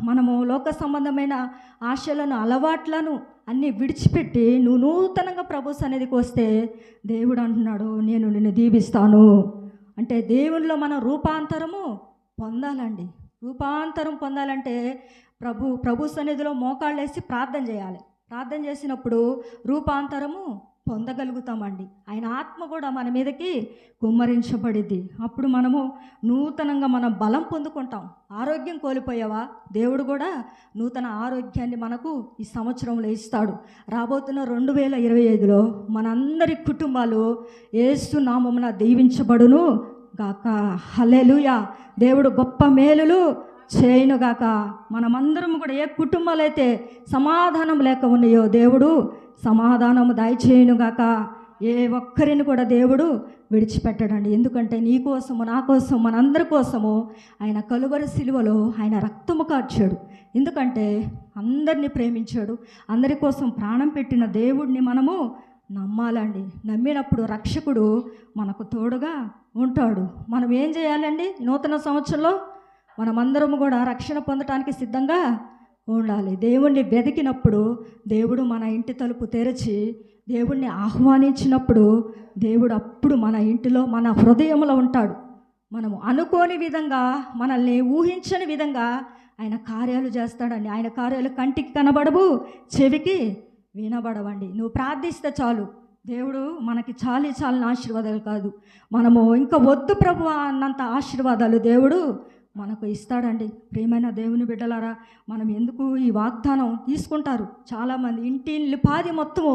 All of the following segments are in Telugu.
మనము లోక సంబంధమైన ఆశలను, అలవాట్లను అన్నీ విడిచిపెట్టి నువ్వు నూతనంగా ప్రభు సన్నిధికి వస్తే దేవుడు అంటున్నాడు, నేను నిన్ను దీవిస్తాను. అంటే దేవునిలో మనం రూపాంతరము పొందాలండి. రూపాంతరం పొందాలంటే ప్రభు సన్నిధిలో మోకాళ్ళేసి ప్రార్థన చేయాలి. ప్రార్థన చేసినప్పుడు రూపాంతరము పొందగలుగుతామండి. ఆయన ఆత్మ కూడా మన మీదకి కుమ్మరించబడిద్ది. అప్పుడు మనము నూతనంగా మనం బలం పొందుకుంటాం. ఆరోగ్యం కోల్పోయావా, దేవుడు కూడా నూతన ఆరోగ్యాన్ని మనకు ఈ సంవత్సరంలో ఇస్తాడు. రాబోతున్న 2025లో మనందరి కుటుంబాలు యేసు నామమున దీవించబడును గాక. హల్లెలూయా. దేవుడు గొప్ప మేలులు చేయనుగాక. మనమందరం కూడా ఏ కుటుంబాలు అయితే సమాధానం లేక ఉన్నాయో దేవుడు సమాధానము దయచేయునుగాక. ఏ ఒక్కరిని కూడా దేవుడు విడిచిపెట్టడండి. ఎందుకంటే నీ కోసము, నా కోసం, మనందరి కోసము ఆయన కలువరి సిలువలో ఆయన రక్తము కార్చాడు. ఎందుకంటే అందరినీ ప్రేమించాడు. అందరి కోసం ప్రాణం పెట్టిన దేవుడిని మనము నమ్మాలండి. నమ్మినప్పుడు రక్షకుడు మనకు తోడుగా ఉంటాడు. మనం ఏం చేయాలండి? నూతన సంవత్సరంలో మనమందరము కూడా రక్షణ పొందటానికి సిద్ధంగా ఉండాలి. దేవుణ్ణి వెతికినప్పుడు దేవుడు మన ఇంటి తలుపు తెరిచి దేవుణ్ణి ఆహ్వానించినప్పుడు దేవుడు అప్పుడు మన ఇంటిలో, మన హృదయంలో ఉంటాడు. మనము అనుకోని విధంగా, మనల్ని ఊహించని విధంగా ఆయన కార్యాలు చేస్తాడండి. ఆయన కార్యాలు కంటికి కనబడవు, చెవికి వినబడవండి. నువ్వు ప్రార్థిస్తే చాలు, దేవుడు మనకి చాలని ఆశీర్వాదాలు కాదు, మనము ఇంకా వద్దు ప్రభు అన్నంత ఆశీర్వాదాలు దేవుడు మనకు ఇస్తాడండి. ప్రియమైన దేవుని బిడ్డలారా, మనం ఎందుకు ఈ వాగ్దానం తీసుకుంటారు? చాలామంది ఇంటి పాది మొత్తము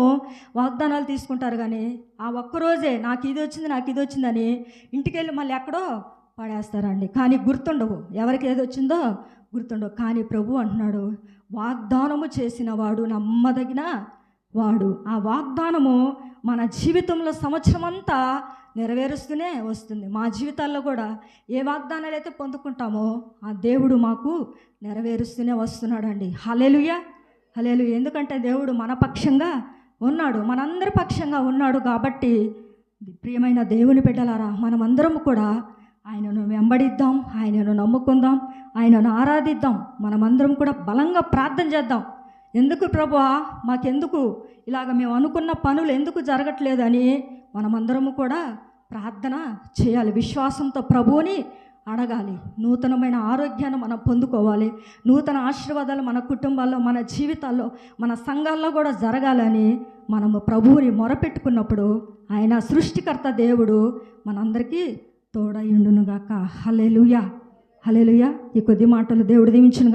వాగ్దానాలు తీసుకుంటారు, కానీ ఆ ఒక్కరోజే నాకు ఇది వచ్చిందని ఇంటికి వెళ్ళి మళ్ళీ ఎక్కడో పడేస్తారండి. కానీ గుర్తుండవు, ఎవరికి ఏది వచ్చిందో గుర్తుండవు. కానీ ప్రభు అంటున్నాడు, వాగ్దానము చేసిన వాడు నమ్మదగిన వాడు. ఆ వాగ్దానము మన జీవితంలో సంవత్సరం అంతా నెరవేరుస్తూనే వస్తుంది. మా జీవితాల్లో కూడా ఏ వాగ్దానాలు అయితే పొందుకుంటామో ఆ దేవుడు మాకు నెరవేరుస్తూనే వస్తున్నాడండి. హల్లెలూయా, హల్లెలూయా. ఎందుకంటే దేవుడు మన పక్షంగా ఉన్నాడు, మనందరి పక్షంగా ఉన్నాడు. కాబట్టి ప్రియమైన దేవుని బిడ్డలారా, మనమందరం కూడా ఆయనను వెంబడిద్దాం, ఆయనను నమ్ముకుందాం, ఆయనను ఆరాధిద్దాం. మనమందరం కూడా బలంగా ప్రార్థన చేద్దాం. ఎందుకు ప్రభువా, మాకెందుకు ఇలాగ మేము అనుకున్న పనులు ఎందుకు జరగట్లేదని మనమందరము కూడా ప్రార్థన చేయాలి. విశ్వాసంతో ప్రభువుని అడగాలి. నూతనమైన ఆరోగ్యాన్ని మనం పొందుకోవాలి. నూతన ఆశీర్వాదాలు మన కుటుంబాల్లో, మన జీవితాల్లో, మన సంఘాల్లో కూడా జరగాలని మనము ప్రభువుని మొరపెట్టుకున్నప్పుడు ఆయన సృష్టికర్త దేవుడు మనందరికీ తోడయుండునుగాక. హల్లెలూయా, హల్లెలూయా. ఈ కొద్ది మాటలు దేవుడు దీవించునుగాక.